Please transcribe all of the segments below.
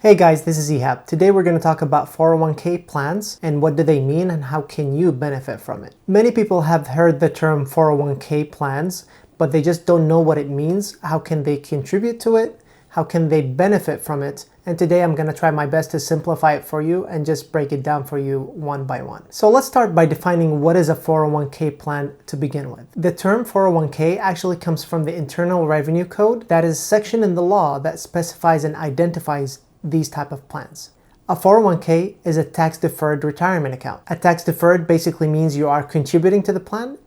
Hey guys, this is Ehab. Today we're going to talk about 401k plans and what do they mean and how can you benefit from it. Many people have heard the term 401k plans, but they just don't know what it means. How can they contribute to it? How can they benefit from it? And today I'm going to try my best to simplify it for you and just break it down for you one by one. So let's start by defining what is a 401k plan to begin with. The term 401k actually comes from the Internal Revenue Code. That is a section in the law that specifies and identifies these type of plans. A 401k is a tax-deferred retirement account. A tax-deferred basically means you are contributing to the plan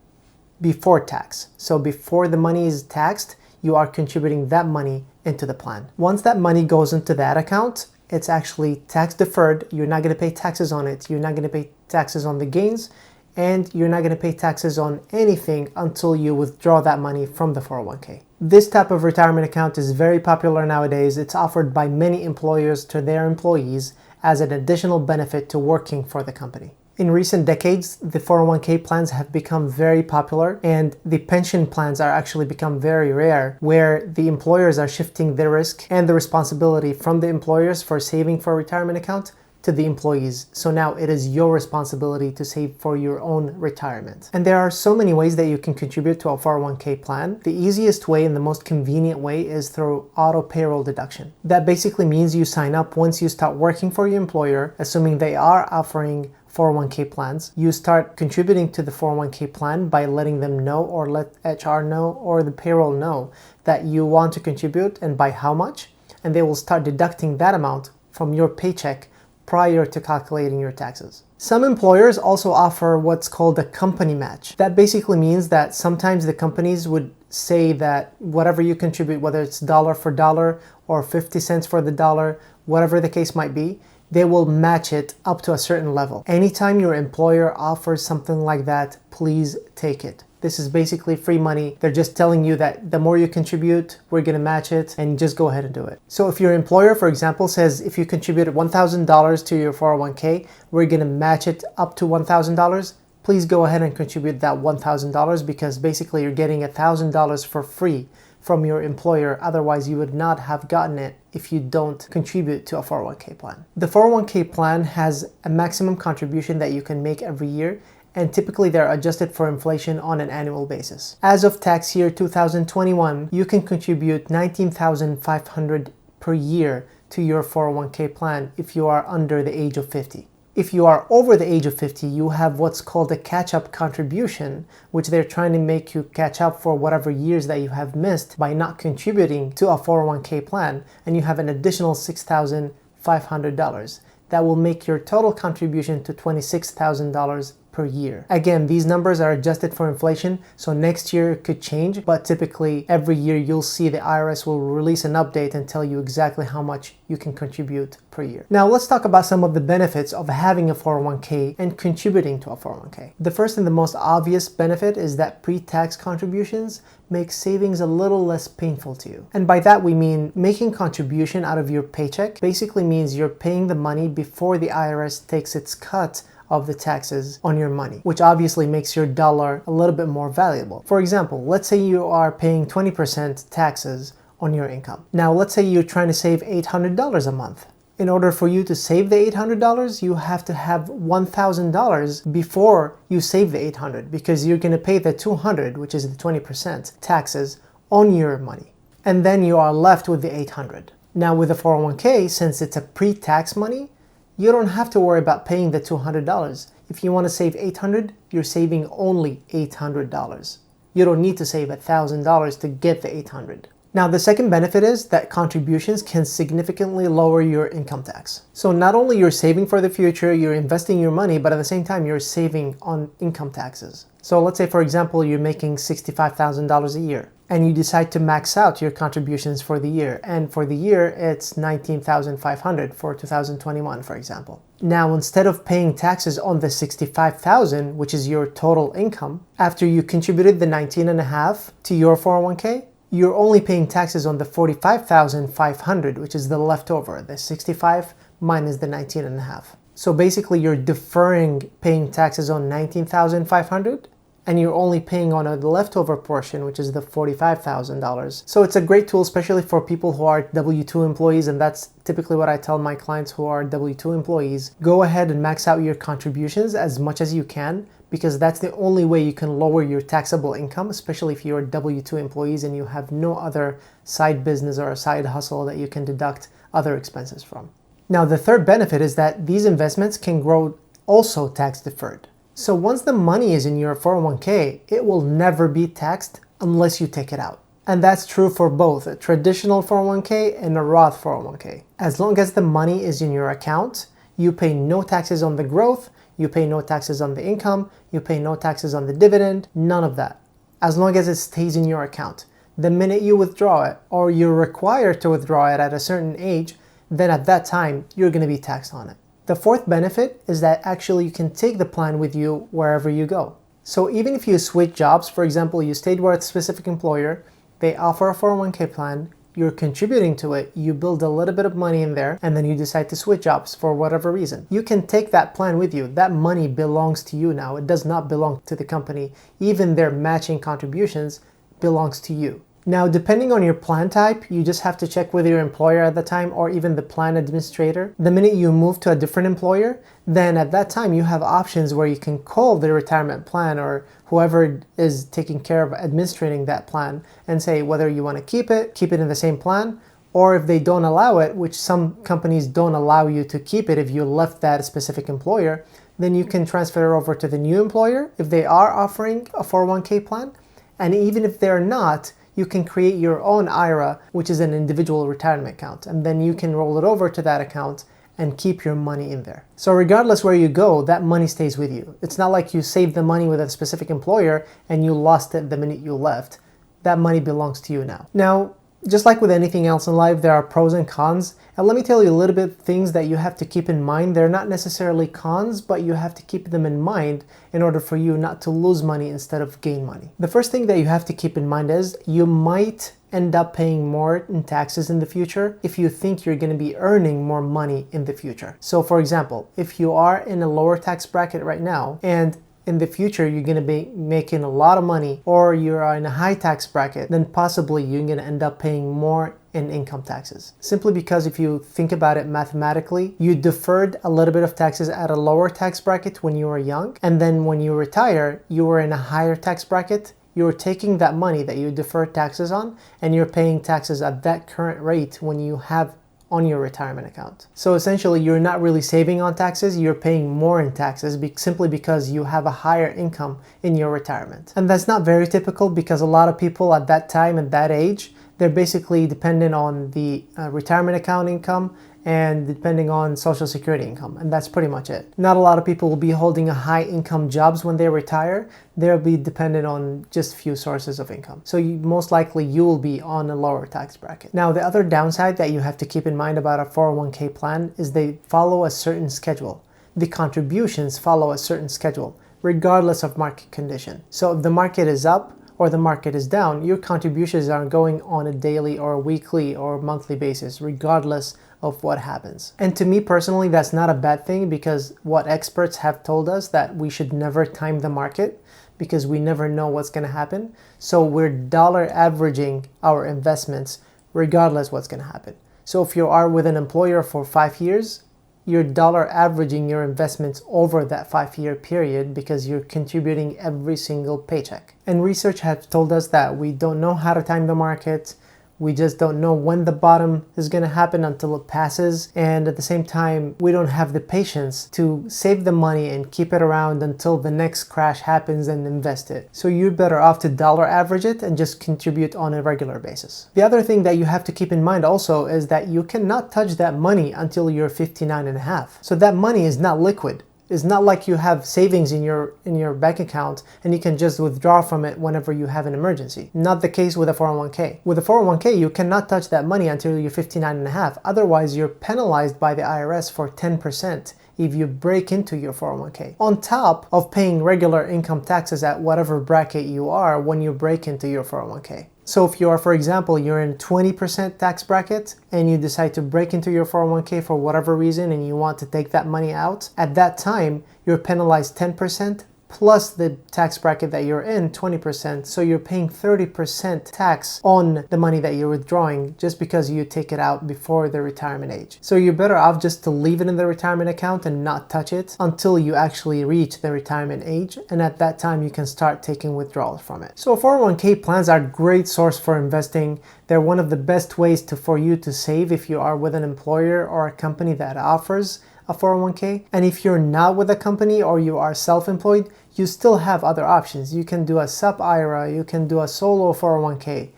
before tax. So before the money is taxed, you are contributing that money into the plan. Once that money goes into that account, it's actually tax-deferred. You're not going to pay taxes on it. You're not going to pay taxes on the gains, and you're not going to pay taxes on anything until you withdraw that money from the 401k. This type of retirement account is very popular nowadays. It's offered by many employers to their employees as an additional benefit to working for the company. In recent decades, the 401k plans have become very popular, and the pension plans are actually become very rare, where the employers are shifting the risk and the responsibility from the employers for saving for a retirement account to the employees. So now it is your responsibility to save for your own retirement. And there are so many ways that you can contribute to a 401k plan. The easiest way and the most convenient way is through auto payroll deduction. That basically means you sign up once you start working for your employer, assuming they are offering 401k plans. You start contributing to the 401k plan by letting them know, or let HR know, or the payroll know that you want to contribute and by how much, and they will start deducting that amount from your paycheck prior to calculating your taxes. Some employers also offer what's called a company match. That basically means that sometimes the companies would say that whatever you contribute, whether it's dollar for dollar or 50 cents for the dollar, whatever the case might be, they will match it up to a certain level. Anytime your employer offers something like that, please take it. This is basically free money. They're just telling you that the more you contribute, we're going to match it, and just go ahead and do it. So if your employer, for example, says if you contribute $1,000 to your 401k, we're going to match it up to $1,000, please go ahead and contribute that $1,000, because basically you're getting $1,000 for free from your employer. Otherwise, you would not have gotten it if you don't contribute to a 401k plan. The 401k plan has a maximum contribution that you can make every year, and typically they're adjusted for inflation on an annual basis. As of tax year 2021, you can contribute $19,500 per year to your 401k plan if you are under the age of 50. If you are over the age of 50, you have what's called a catch-up contribution, which they're trying to make you catch up for whatever years that you have missed by not contributing to a 401k plan, and you have an additional $6,500. That will make your total contribution to $26,000 per year. Again, these numbers are adjusted for inflation, so next year it could change, but typically every year you'll see the IRS will release an update and tell you exactly how much you can contribute per year. Now let's talk about some of the benefits of having a 401k and contributing to a 401k. The first and the most obvious benefit is that pre-tax contributions make savings a little less painful to you. And by that we mean making contribution out of your paycheck basically means you're paying the money before the IRS takes its cut of the taxes on your money, which obviously makes your dollar a little bit more valuable. For example, let's say you are paying 20% taxes on your income. Now let's say you're trying to save $800 a month. In order for you to save the $800, you have to have $1,000 before you save the $800, because you're going to pay the $200, which is the 20% taxes on your money. And then you are left with the $800. Now with the 401k, since it's a pre-tax money, you don't have to worry about paying the $200. If you want to save $800, you're saving only $800. You don't need to save $1,000 to get the $800. Now, the second benefit is that contributions can significantly lower your income tax. So not only you're saving for the future, you're investing your money, but at the same time, you're saving on income taxes. So let's say, for example, you're making $65,000 a year, and you decide to max out your contributions for the year. And for the year, it's $19,500 for 2021, for example. Now, instead of paying taxes on the $65,000, which is your total income, after you contributed the $19,500 to your 401k, you're only paying taxes on the $45,500, which is the leftover, the 65 minus the 19,500. So basically you're deferring paying taxes on $19,500 and you're only paying on the leftover portion, which is the $45,000. So it's a great tool, especially for people who are W-2 employees, and that's typically what I tell my clients who are W-2 employees. Go ahead and max out your contributions as much as you can, because that's the only way you can lower your taxable income, especially if you're W-2 employees and you have no other side business or a side hustle that you can deduct other expenses from. Now, the third benefit is that these investments can grow also tax deferred. So once the money is in your 401k, it will never be taxed unless you take it out. And that's true for both a traditional 401k and a Roth 401k. As long as the money is in your account, you pay no taxes on the growth, you pay no taxes on the income, you pay no taxes on the dividend, none of that. As long as it stays in your account. The minute you withdraw it, or you're required to withdraw it at a certain age, then at that time, you're going to be taxed on it. The fourth benefit is that actually you can take the plan with you wherever you go. So even if you switch jobs, for example, you stayed with a specific employer, they offer a 401k plan, you're contributing to it, you build a little bit of money in there, and then you decide to switch jobs for whatever reason. You can take that plan with you. That money belongs to you now. It does not belong to the company. Even their matching contributions belongs to you. Now, depending on your plan type, you just have to check with your employer at the time or even the plan administrator. The minute you move to a different employer, then at that time you have options where you can call the retirement plan or whoever is taking care of administrating that plan and say whether you want to keep it in the same plan, or if they don't allow it, which some companies don't allow you to keep it if you left that specific employer, then you can transfer it over to the new employer if they are offering a 401k plan. And even if they're not, you can create your own IRA, which is an individual retirement account, and then you can roll it over to that account and keep your money in there. So regardless where you go, that money stays with you. It's not like you saved the money with a specific employer and you lost it the minute you left. That money belongs to you now. Now, just like with anything else in life, there are pros and cons. And let me tell you a little bit of things that you have to keep in mind. They're not necessarily cons, but you have to keep them in mind in order for you not to lose money instead of gain money. The first thing that you have to keep in mind is you might end up paying more in taxes in the future if you think you're going to be earning more money in the future. So for example, if you are in a lower tax bracket right now and in the future you're going to be making a lot of money, or you're in a high tax bracket, then possibly you're going to end up paying more in income taxes. Simply because if you think about it mathematically, you deferred a little bit of taxes at a lower tax bracket when you were young, and then when you retire, you were in a higher tax bracket. You're taking that money that you deferred taxes on, and you're paying taxes at that current rate when you have on your retirement account. So essentially, you're not really saving on taxes, you're paying more in taxes simply because you have a higher income in your retirement. And that's not very typical because a lot of people at that time, at that age, they're basically dependent on the retirement account income and depending on Social Security income, and that's pretty much it. Not a lot of people will be holding a high income jobs when they retire. They'll be dependent on just few sources of income. So most likely you will be on a lower tax bracket. Now, the other downside that you have to keep in mind about a 401k plan is they follow a certain schedule. The contributions follow a certain schedule, regardless of market condition. So if the market is up or the market is down, your contributions are going on a daily or a weekly or monthly basis, regardless of what happens. And to me personally, that's not a bad thing, because what experts have told us that we should never time the market because we never know what's going to happen. So we're dollar averaging our investments regardless what's going to happen. So if you are with an employer for 5 years, you're dollar averaging your investments over that 5-year period because you're contributing every single paycheck. And research has told us that we don't know how to time the market. We just don't know when the bottom is going to happen until it passes. And at the same time, we don't have the patience to save the money and keep it around until the next crash happens and invest it. So you're better off to dollar average it and just contribute on a regular basis. The other thing that you have to keep in mind also is that you cannot touch that money until you're 59 and a half. So that money is not liquid. It's not like you have savings in your bank account and you can just withdraw from it whenever you have an emergency. Not the case with a 401k. With a 401k, you cannot touch that money until you're 59 and a half. Otherwise, you're penalized by the IRS for 10% if you break into your 401k. On top of paying regular income taxes at whatever bracket you are when you break into your 401k. So if you are, for example, you're in 20% tax bracket and you decide to break into your 401k for whatever reason and you want to take that money out, at that time, you're penalized 10% plus the tax bracket that you're in, 20%. So you're paying 30% tax on the money that you're withdrawing just because you take it out before the retirement age. So you're better off just to leave it in the retirement account and not touch it until you actually reach the retirement age. And at that time, you can start taking withdrawals from it. So 401k plans are a great source for investing. They're one of the best ways for you to save if you are with an employer or a company that offers a 401k. And if you're not with a company or you are self-employed, you still have other options. You can do a SEP IRA, you can do a solo 401k.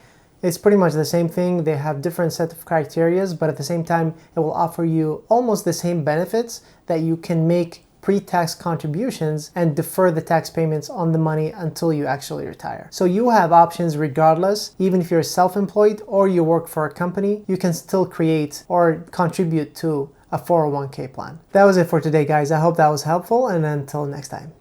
It's pretty much the same thing. They have different set of criterias, but at the same time, it will offer you almost the same benefits that you can make pre-tax contributions and defer the tax payments on the money until you actually retire. So you have options regardless. Even if you're self-employed or you work for a company, you can still create or contribute to a 401k plan. That was it for today, guys. I hope that was helpful, and until next time.